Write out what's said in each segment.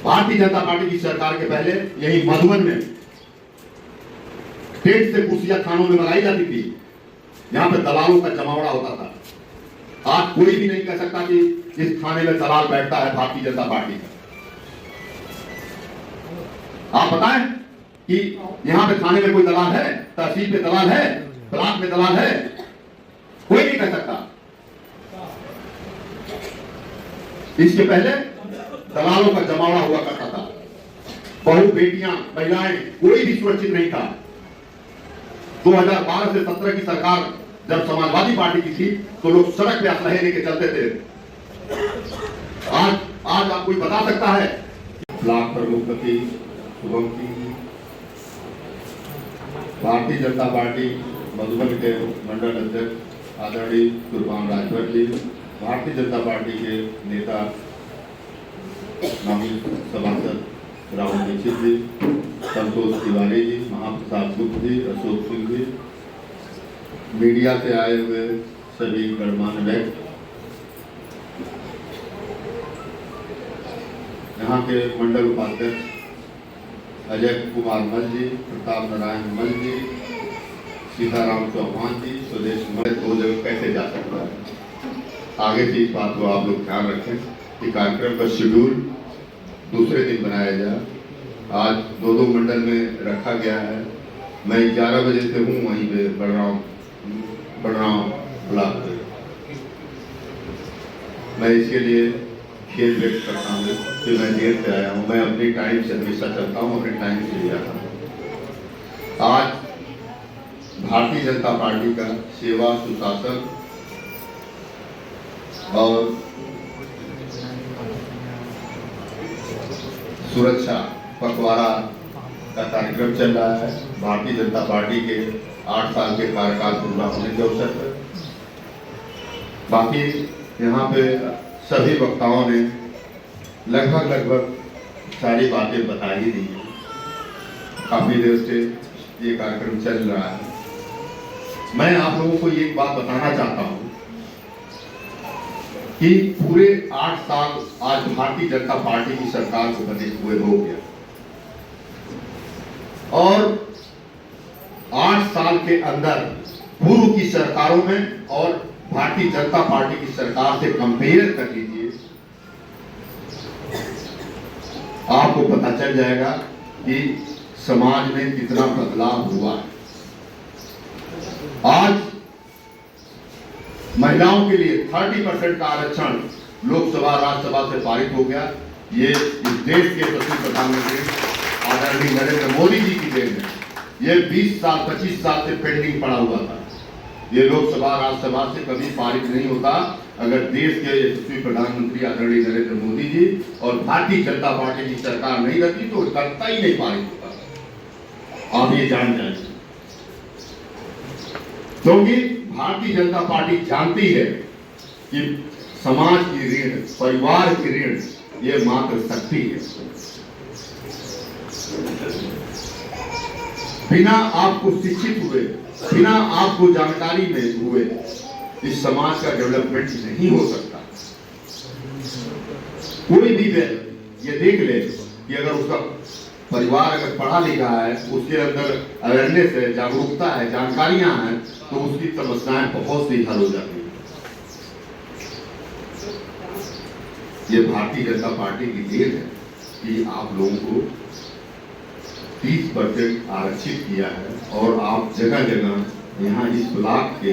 Bharatiya Janata party की सरकार के पहले यही मधुबन में टेंट से कुर्सियां थानों में लगाई जाती थी, यहां पे दलालों का जमावड़ा होता था। आज कोई भी नहीं कह सकता कि इस थाने में दलाल बैठता है भारतीय जनता पार्टी का। आप बताएं कि यहां पे थाने में कोई दलाल है, तहसील पे दलाल है, ब्लॉक में दलाल है? कोई नहीं कह सकता। इसके पहले दलालों का जमावड़ा हुआ करता था। बहू, बेटियां, महिलाएं, कोई भी सुरक्षित नहीं था। 2012 से 17 की सरकार जब समाजवादी पार्टी की थी तो लोग सड़क पे असलहे लेके चलते थे। आज आप कोई बता सकता है? ब्लॉक प्रमुख शुभम सिंह, भारतीय जनता पार्टी मधुबन के मंडल अध्यक्ष आदरणीय कुर्बान राजभर जी, भारतीय जनता पार्टी के नेता नामी सभासद राहुल दीक्षित जी, संतोष तिवारी जी, महाप्रसाद गुप्त जी, अशोक सिंह जी, मीडिया से आए हुए सभी गणमान्य व्यक्ति, यहाँ के मंडल उपाध्यक्ष अजय कुमार मल जी, प्रताप नारायण मल जी, सीताराम चौहान जी, स्वदेश मल, दो जगह कैसे जा सकता है? आगे की इस बात को आप लोग ध्यान रखें कि कार्यक्रम का शेड्यूल दूसरे दिन बनाया जाए। आज दो मंडल में रखा गया है। मैं 11 बजे से हूँ वहीं पे बढ़ रहा हूँ ब्लॉक पे। मैं इसके लिए खेद व्यक्त करता हूँ कि मैं देर से आया हूँ। मैं अपनी टाइम से हमेशा चलता हूँ, अपने टाइम से ही आता हूँ। आज भारतीय जनता पार्टी का सेवा, सुशासन और सुरक्षा पखवाड़ा का कार्यक्रम चल रहा है। भारतीय जनता पार्टी के 8 साल के कार्यकाल पूरा होने के अवसर पर बाकी यहाँ पे सभी वक्ताओं ने लगभग सारी बातें बता ही दी है। काफी देर से ये कार्यक्रम चल रहा है। मैं आप लोगों को एक बात बताना चाहता हूँ कि पूरे 8 साल आज भारतीय जनता पार्टी की सरकार को बने हुए हो गया और 8 साल के अंदर पूर्व की सरकारों में और भारतीय जनता पार्टी की सरकार से कंपेयर कर लीजिए, आपको पता चल जाएगा कि समाज में कितना बदलाव हुआ है। आज महिलाओं के लिए 30% का आरक्षण लोकसभा राज्यसभा से पारित हो गया। ये इस देश के यशस्वी प्रधानमंत्री आदरणीय नरेंद्र मोदी जी की देन है। ये 20 साल 25 साल से पेंडिंग पड़ा हुआ था। ये लोकसभा राज्यसभा से कभी पारित नहीं होता अगर देश के यशस्वी प्रधानमंत्री आदरणीय नरेंद्र मोदी जी और भारतीय जनता पार्टी की सरकार नहीं रहती तो करता ही नहीं पारित होता। आप ये जान जाए, क्योंकि भारतीय जनता पार्टी जानती है कि समाज की ऋण, परिवार की ऋण ये मात्र शक्ति है। बिना आपको शिक्षित हुए, बिना आपको जानकारी में हुए इस समाज का डेवलपमेंट नहीं हो सकता। कोई भी व्यक्ति ये देख ले कि अगर उसका परिवार अगर पढ़ा लिखा है, उसके अंदर अवेयरनेस है, जागरूकता है, जानकारियां हैं, तो उसकी समस्याएं बहुत सी हल हो जाती है। ये भारतीय जनता पार्टी की देन है कि आप लोगों को 30% आरक्षित किया है और आप जगह जगह यहाँ इस ब्लॉक के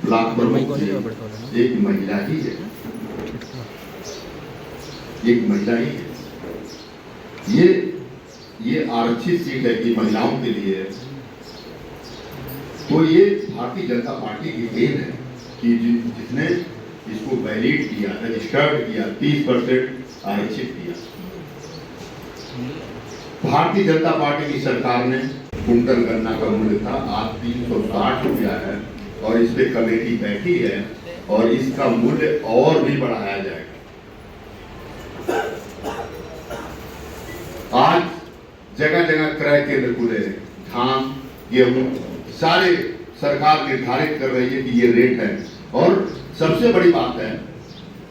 ब्लॉक प्रमुख एक महिला ही है, एक महिला ही है। ये आरक्षित सीट है कि महिलाओं के लिए है। तो ये भारतीय जनता पार्टी की देन है कि जिसने इसको वैलिड किया, रजिस्टर्ड किया, 30% आरक्षित किया। भारतीय जनता पार्टी की सरकार ने कुंटल गन्ना का मूल्य था, आज 360 रुपया है और इस पे कमेटी बैठी है और इसका मूल्य और भी बढ़ाया जाएगा। आज जगह जगह क्रय केंद्र खुले हैं, धान, गेहूं सारे सरकार निर्धारित कर रही है कि ये रेट है। और सबसे बड़ी बात है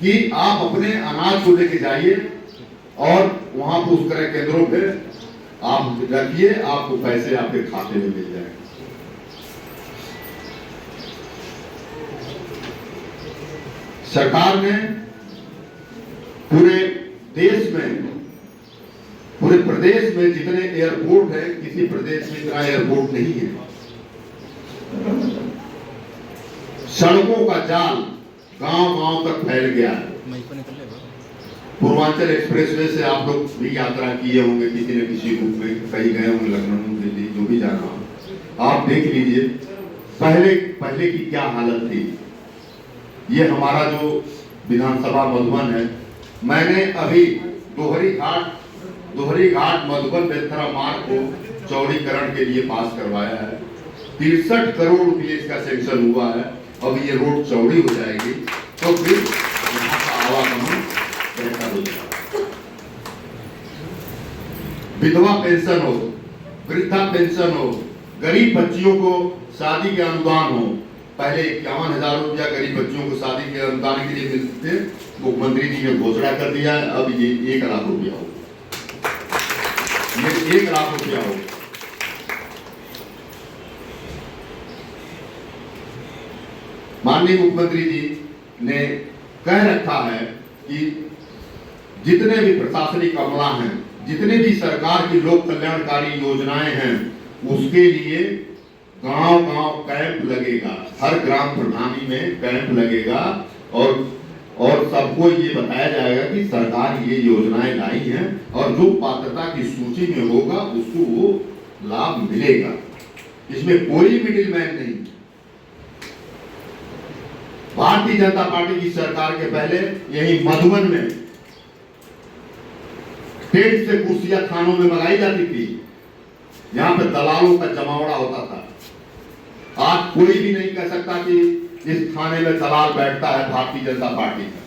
कि आप अपने अनाज को लेके जाइए और वहां पर उस क्रय केंद्रों पे आप रखिए, आपको पैसे आपके खाते में मिल जाएंगे। सरकार ने पूरे देश में, पूरे प्रदेश में जितने एयरपोर्ट है, किसी प्रदेश में इतना एयरपोर्ट नहीं है। सड़कों का जाल गांव-गांव तक फैल गया है। पूर्वांचल एक्सप्रेसवे से आप लोग भी यात्रा किए होंगे किसी न किसी रूप में, कहीं गए होंगे लखनऊ दिल्ली, जो भी जाना हो। आप देख लीजिए पहले की क्या हालत थी। ये हमारा जो विधानसभा मधुबन है, मैंने अभी दोहरी घाट मधुबन बेलथरा मार्ग को चौड़ीकरण के लिए पास करवाया है। 63 करोड़ रुपये इसका सेंक्शन हुआ है। अब ये रोड चौड़ी हो जाएगी तो फिर यहाँ का आवागमन बेहतर हो जाएगा। विधवा पेंशन हो, वृद्धा पेंशन हो, गरीब बच्चियों को शादी के अनुदान हो। पहले 51,000 रुपया गरीब बच्चियों को शादी के अनुदान के लिए मिलते, मुख्यमंत्री जी ने घोषणा कर दिया है। अब ये 1 लाख रुपया हो, ये 1 लाख रुपया हो। माननीय मुख्यमंत्री जी ने कह रखा है कि जितने भी प्रशासनिक अमला हैं, जितने भी सरकार की लोक कल्याणकारी योजनाएं हैं, उसके लिए गांव-गांव कैंप लगेगा। हर ग्राम प्रधानी में कैंप लगेगा और सबको ये बताया जाएगा कि सरकार ये योजनाएं लाई हैं और जो पात्रता की सूची में होगा उसको वो लाभ मिलेगा। इसमें कोई मिडिलमैन नहीं। भारतीय जनता पार्टी की सरकार के पहले यही मधुबन में टेंट से कुर्सियां थानों में मंगाई जाती थी। यहां पे दलालों का जमावड़ा होता था। आज कोई भी नहीं कह सकता कि इस थाने में दलाल बैठता है भारतीय जनता पार्टी का।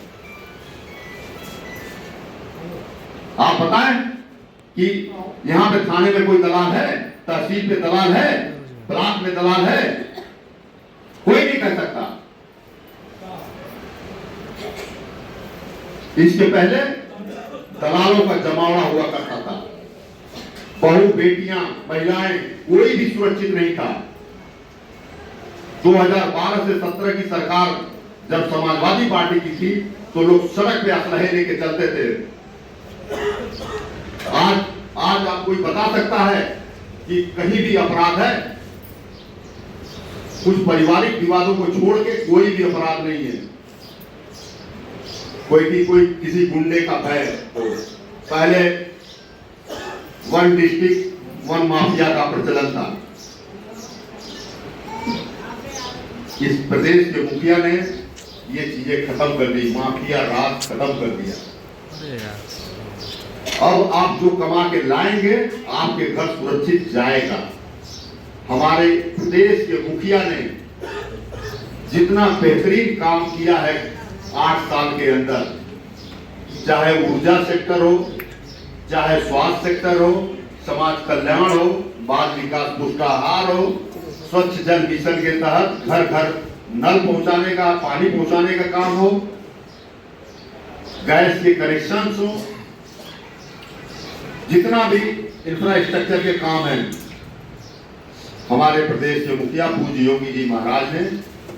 आप बताएं कि यहां पे थाने में कोई दलाल है, तहसील पे दलाल है, ब्लॉक में दलाल है? कोई नहीं कह सकता। इसके पहले दलालों का जमावड़ा हुआ करता था। बहू, बेटियां, महिलाएं, कोई भी सुरक्षित नहीं था। 2012 से 17 की सरकार जब समाजवादी पार्टी की थी तो लोग सड़क पे असलहे लेके चलते थे। आज आप कोई बता सकता है कि कहीं भी अपराध है? कुछ पारिवारिक विवादों को छोड़ के कोई भी अपराध नहीं है। कोई किसी गुंडे का भय हो। पहले वन डिस्ट्रिक्ट वन माफिया का प्रचलन था। इस प्रदेश के मुखिया ने ये चीजें खत्म कर दी, माफिया राज खत्म कर दिया। अब आप जो कमा के लाएंगे आपके घर सुरक्षित जाएगा। हमारे प्रदेश के मुखिया ने जितना बेहतरीन काम किया है 8 साल के अंदर, चाहे ऊर्जा सेक्टर हो, चाहे स्वास्थ्य सेक्टर हो, समाज कल्याण हो, बाल विकास पुष्टाहार हो, स्वच्छ जल मिशन के तहत घर घर नल पहुंचाने का, पानी पहुंचाने का काम हो, गैस के कनेक्शन हो, जितना भी इंफ्रास्ट्रक्चर के काम है, हमारे प्रदेश के मुखिया पूज्य योगी जी महाराज ने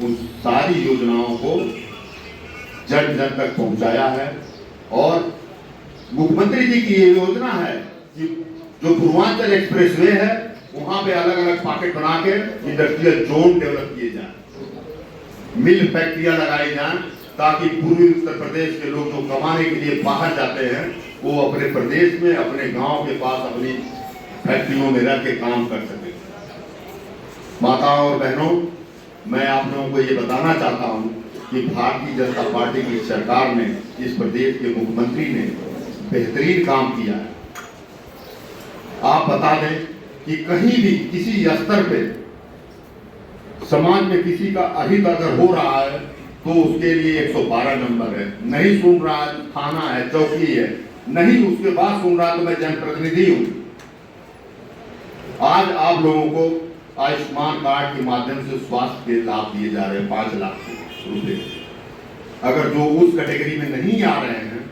उन सारी योजनाओं को जन जन तक पहुंचाया है। और मुख्यमंत्री जी की ये योजना है कि जो पूर्वांचल एक्सप्रेसवे है वहां पे अलग अलग पॉकेट बना के इंडस्ट्रियल जोन डेवलप किए जाए, मिल फैक्ट्रियां लगाई जाए, ताकि पूर्वी उत्तर प्रदेश के लोग जो कमाने के लिए बाहर जाते हैं वो अपने प्रदेश में, अपने गांव के पास अपनी फैक्ट्रियों में रह के काम कर सके। माताओं और बहनों, मैं आप लोगों को ये बताना चाहता हूं कि भारतीय जनता पार्टी की सरकार ने, इस प्रदेश के मुख्यमंत्री ने बेहतरीन काम किया है। आप बता दें कि कहीं भी किसी स्तर पे समाज में किसी का अहित अगर हो रहा है तो उसके लिए 112 नंबर है। नहीं सुन रहा है थाना है, चौकी है, नहीं उसके बाद सुन रहा तो मैं जनप्रतिनिधि हूं। आज आप लोगों को आयुष्मान कार्ड के माध्यम से स्वास्थ्य के लाभ दिए जा रहे हैं 5 लाख रुपए। अगर जो उस कैटेगरी में नहीं आ रहे हैं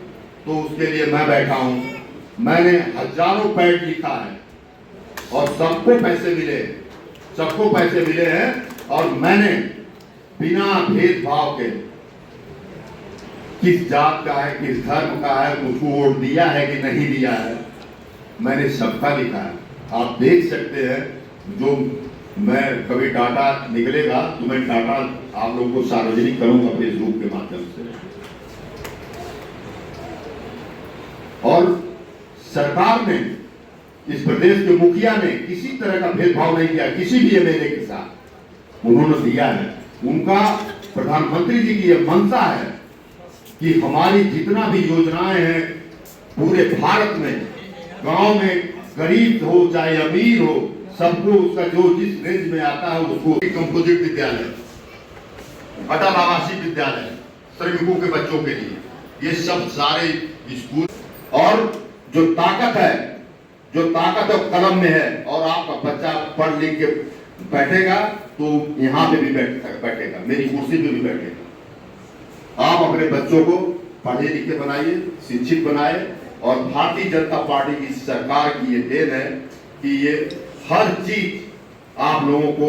तो उसके लिए मैं बैठा हूं। मैंने हजारों पैड लिखा है और सबको पैसे मिले हैं और मैंने बिना भेदभाव के किस जात का है, किस धर्म का है, उसको वोट दिया है कि नहीं दिया है, मैंने सबका लिखा है। आप देख सकते हैं, जो मैं कभी डाटा निकलेगा तो मैं डाटा आप लोगों को सार्वजनिक करूंगा फेसबुक के माध्यम से। और सरकार ने, इस प्रदेश के मुखिया ने किसी तरह का भेदभाव नहीं किया किसी भी एमएलए के साथ, उन्होंने दिया है। उनका प्रधानमंत्री जी की यह मंशा है कि हमारी जितना भी योजनाएं हैं पूरे भारत में, गांव में गरीब हो चाहे अमीर हो, सबको उसका जो जिस रेंज में आता है उसको कंपोजिट विद्यालय, अटल आवासीय विद्यालय श्रमिकों के बच्चों के लिए, ये सब सारे स्कूल। और जो ताकत है कलम में है, और आपका बच्चा पढ़ लिख के बैठेगा तो यहाँ पे भी बैठेगा, मेरी कुर्सी पे भी बैठेगा। आप अपने बच्चों को पढ़े लिखे बनाइए, शिक्षित बनाए। और भारतीय जनता पार्टी की सरकार की ये देन है कि ये हर चीज आप लोगों को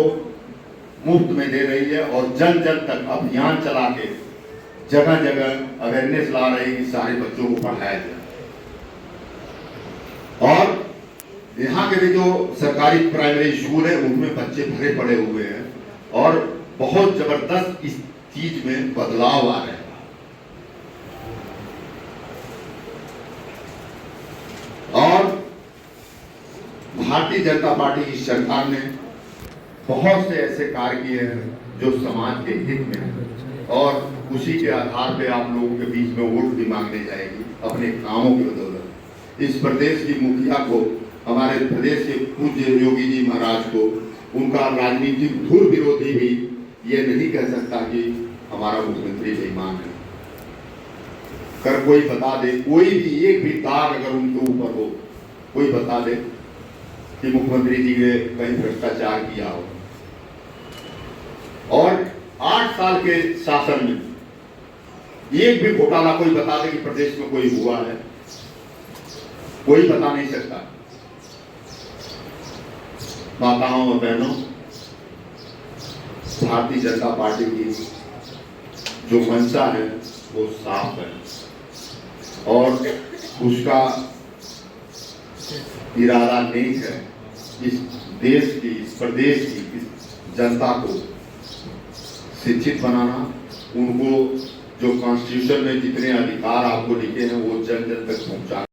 मुफ्त में दे रही है और जन जन तक अभियान चला के जगह जगह अवेयरनेस ला रही है कि सारे बच्चों को पढ़ाया जाए। और यहाँ के भी जो सरकारी प्राइमरी स्कूल है उनमें बच्चे भरे पड़े हुए हैं और बहुत जबरदस्त इस चीज में बदलाव आ रहे हैं। और भारतीय जनता पार्टी की सरकार ने बहुत से ऐसे कार्य किए हैं जो समाज के हित में है और उसी के आधार पे आप लोगों के बीच में वोट भी मांगने जाएगी अपने कामों की बदौलत। इस प्रदेश की मुखिया को, हमारे प्रदेश के पूज्य योगी जी महाराज को, उनका राजनीतिक धुर विरोधी भी ये नहीं कह सकता कि हमारा मुख्यमंत्री बेईमान है। कर कोई बता दे, कोई भी एक भी दाग अगर उनके ऊपर हो, कोई बता दे कि मुख्यमंत्री जी ने कहीं भ्रष्टाचार किया हो। और 8 साल के शासन में एक भी घोटाला कोई बता दे कि प्रदेश में कोई हुआ है, कोई बता नहीं सकता। माताओं और बहनों, भारतीय जनता पार्टी की जो मंशा है वो साफ है और उसका इरादा नेक है इस देश की, इस प्रदेश की, इस जनता को शिक्षित बनाना, उनको जो कॉन्स्टिट्यूशन में जितने अधिकार आपको लिखे हैं वो जन जन तक पहुंचाना।